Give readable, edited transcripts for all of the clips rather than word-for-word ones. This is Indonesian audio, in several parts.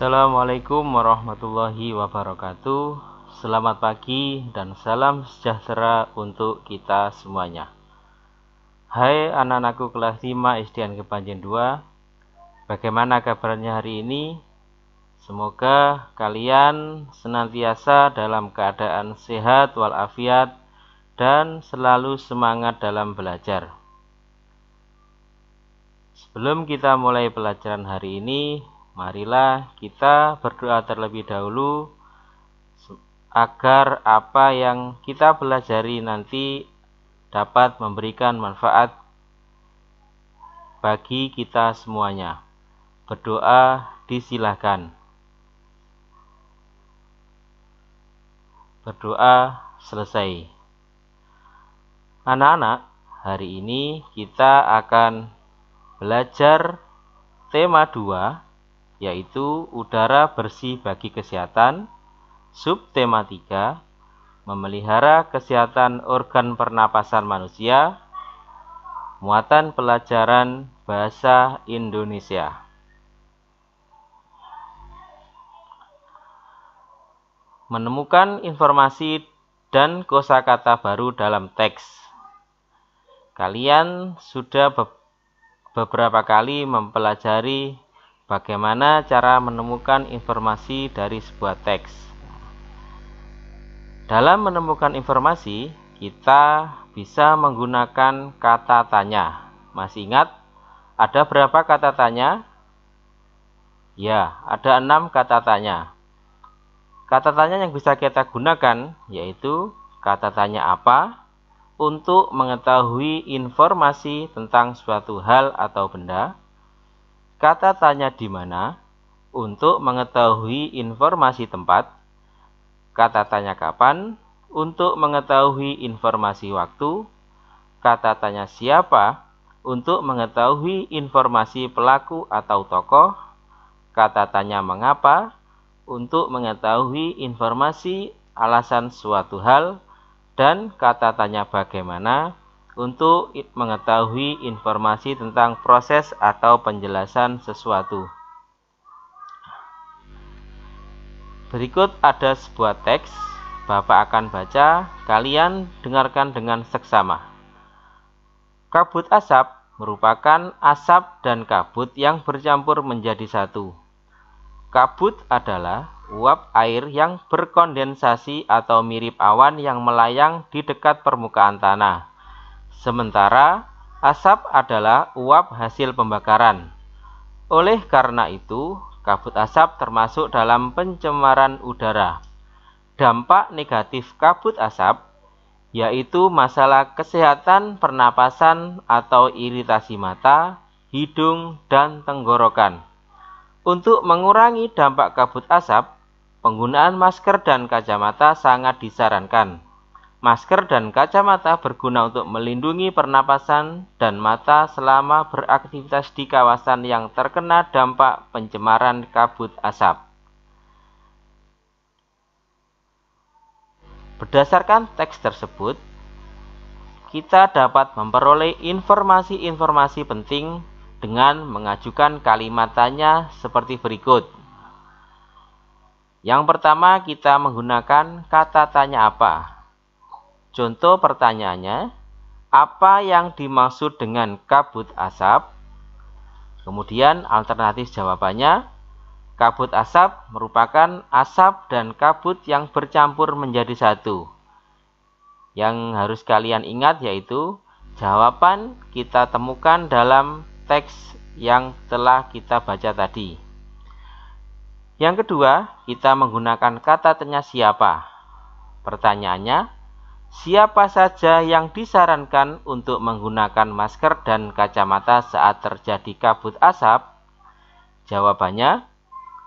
Assalamualaikum warahmatullahi wabarakatuh. Selamat pagi dan salam sejahtera untuk kita semuanya. Hai anak-anakku kelas 5 SD Kepanjen 2. Bagaimana kabarnya hari ini? Semoga kalian senantiasa dalam keadaan sehat walafiat dan selalu semangat dalam belajar. Sebelum kita mulai pelajaran hari ini, marilah kita berdoa terlebih dahulu agar apa yang kita pelajari nanti dapat memberikan manfaat bagi kita semuanya. Berdoa disilahkan. Berdoa selesai. Anak-anak, hari ini kita akan belajar tema 2, yaitu udara bersih bagi kesehatan. Subtema 3, memelihara kesehatan organ pernapasan manusia. Muatan pelajaran bahasa Indonesia. Menemukan informasi dan kosakata baru dalam teks. Kalian sudah beberapa kali mempelajari bagaimana cara menemukan informasi dari sebuah teks. Dalam menemukan informasi, kita bisa menggunakan kata tanya. Masih ingat ada berapa kata tanya? Ya, ada 6 kata tanya. Kata tanya yang bisa kita gunakan yaitu kata tanya apa untuk mengetahui informasi tentang suatu hal atau benda. Kata tanya di mana untuk mengetahui informasi tempat. Kata tanya kapan untuk mengetahui informasi waktu. Kata tanya siapa untuk mengetahui informasi pelaku atau tokoh. Kata tanya mengapa untuk mengetahui informasi alasan suatu hal. Dan kata tanya bagaimana untuk mengetahui informasi tentang proses atau penjelasan sesuatu. Berikut ada sebuah teks, Bapak akan baca, kalian dengarkan dengan seksama. Kabut asap merupakan asap dan kabut yang bercampur menjadi satu. Kabut adalah uap air yang berkondensasi atau mirip awan yang melayang di dekat permukaan tanah. Sementara asap adalah uap hasil pembakaran. Oleh karena itu, kabut asap termasuk dalam pencemaran udara. Dampak negatif kabut asap yaitu masalah kesehatan pernapasan atau iritasi mata, hidung, dan tenggorokan. Untuk mengurangi dampak kabut asap, penggunaan masker dan kacamata sangat disarankan. Masker dan kacamata berguna untuk melindungi pernapasan dan mata selama beraktivitas di kawasan yang terkena dampak pencemaran kabut asap. Berdasarkan teks tersebut, kita dapat memperoleh informasi-informasi penting dengan mengajukan kalimat tanya seperti berikut. Yang pertama, kita menggunakan kata tanya apa. Contoh pertanyaannya, apa yang dimaksud dengan kabut asap? Kemudian alternatif jawabannya, kabut asap merupakan asap dan kabut yang bercampur menjadi satu. Yang harus kalian ingat yaitu jawaban kita temukan dalam teks yang telah kita baca tadi. Yang kedua, kita menggunakan kata tanya siapa. Pertanyaannya, siapa saja yang disarankan untuk menggunakan masker dan kacamata saat terjadi kabut asap? Jawabannya,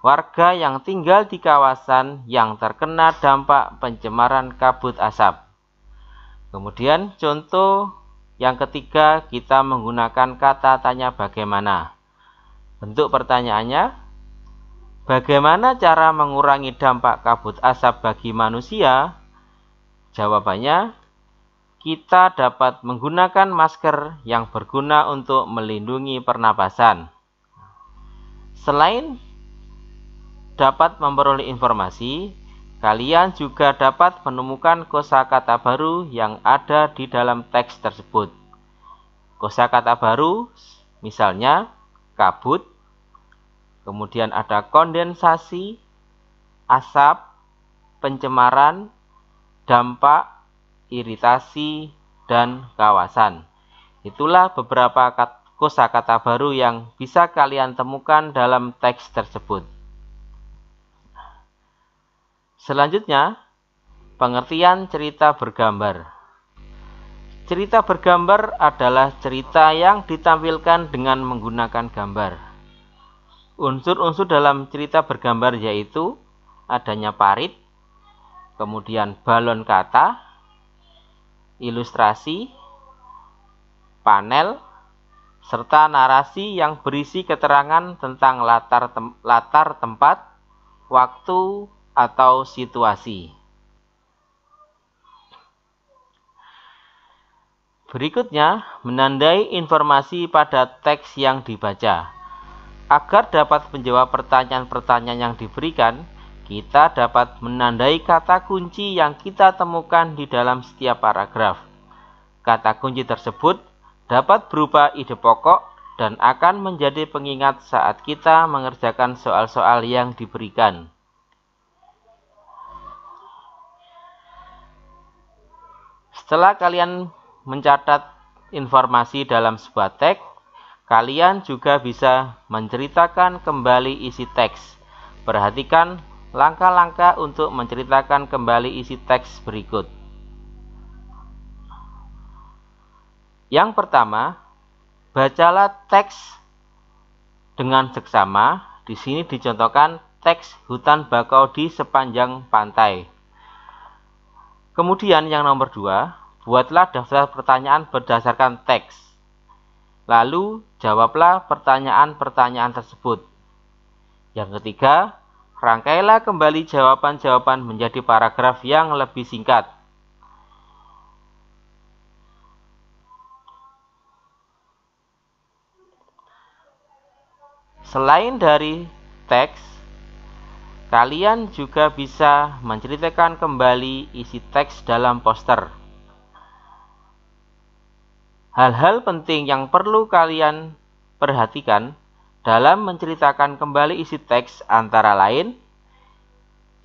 warga yang tinggal di kawasan yang terkena dampak pencemaran kabut asap. Kemudian contoh yang ketiga, kita menggunakan kata tanya bagaimana. Bentuk pertanyaannya, bagaimana cara mengurangi dampak kabut asap bagi manusia? Jawabannya, kita dapat menggunakan masker yang berguna untuk melindungi pernapasan. Selain dapat memperoleh informasi, kalian juga dapat menemukan kosakata baru yang ada di dalam teks tersebut. Kosakata baru misalnya kabut, kemudian ada kondensasi, asap, pencemaran, dampak, iritasi, dan kawasan. Itulah beberapa kosakata baru yang bisa kalian temukan dalam teks tersebut. Selanjutnya, pengertian cerita bergambar. Cerita bergambar adalah cerita yang ditampilkan dengan menggunakan gambar. Unsur-unsur dalam cerita bergambar yaitu adanya parit, kemudian balon kata, ilustrasi, panel, serta narasi yang berisi keterangan tentang latar tempat, waktu, atau situasi. Berikutnya, menandai informasi pada teks yang dibaca. Agar dapat menjawab pertanyaan-pertanyaan yang diberikan, kita dapat menandai kata kunci yang kita temukan di dalam setiap paragraf. Kata kunci tersebut dapat berupa ide pokok dan akan menjadi pengingat saat kita mengerjakan soal-soal yang diberikan. Setelah kalian mencatat informasi dalam sebuah teks, kalian juga bisa menceritakan kembali isi teks. Perhatikan langkah-langkah untuk menceritakan kembali isi teks berikut. Yang pertama, bacalah teks dengan seksama. Di sini dicontohkan teks hutan bakau di sepanjang pantai. Kemudian yang nomor 2, buatlah daftar pertanyaan berdasarkan teks. Lalu, jawablah pertanyaan-pertanyaan tersebut. Yang ketiga, rangkailah kembali jawaban-jawaban menjadi paragraf yang lebih singkat. Selain dari teks, kalian juga bisa menceritakan kembali isi teks dalam poster. Hal-hal penting yang perlu kalian perhatikan dalam menceritakan kembali isi teks antara lain: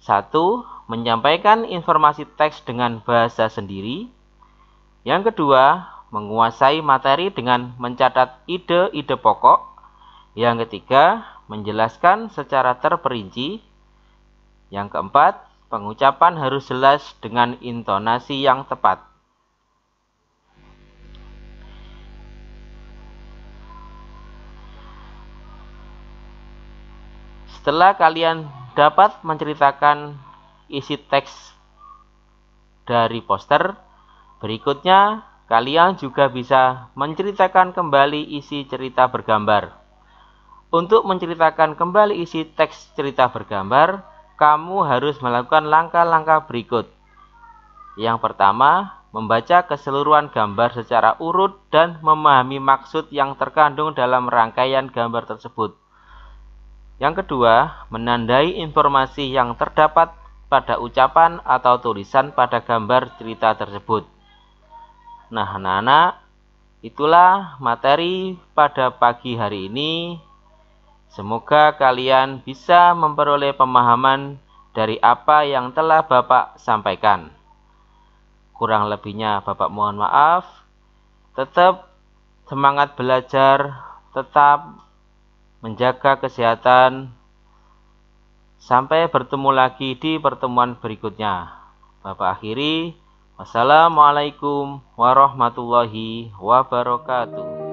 1. Menyampaikan informasi teks dengan bahasa sendiri. Yang kedua, menguasai materi dengan mencatat ide-ide pokok. Yang ketiga, menjelaskan secara terperinci. Yang keempat, pengucapan harus jelas dengan intonasi yang tepat. Setelah kalian dapat menceritakan isi teks dari poster, berikutnya kalian juga bisa menceritakan kembali isi cerita bergambar. Untuk menceritakan kembali isi teks cerita bergambar, kamu harus melakukan langkah-langkah berikut. Yang pertama, membaca keseluruhan gambar secara urut dan memahami maksud yang terkandung dalam rangkaian gambar tersebut. Yang kedua, menandai informasi yang terdapat pada ucapan atau tulisan pada gambar cerita tersebut. Nah, anak-anak, itulah materi pada pagi hari ini. Semoga kalian bisa memperoleh pemahaman dari apa yang telah Bapak sampaikan. Kurang lebihnya Bapak mohon maaf. Tetap semangat belajar, tetap menjaga kesehatan. Sampai bertemu lagi di pertemuan berikutnya. Bapak akhiri. Wassalamualaikum warahmatullahi wabarakatuh.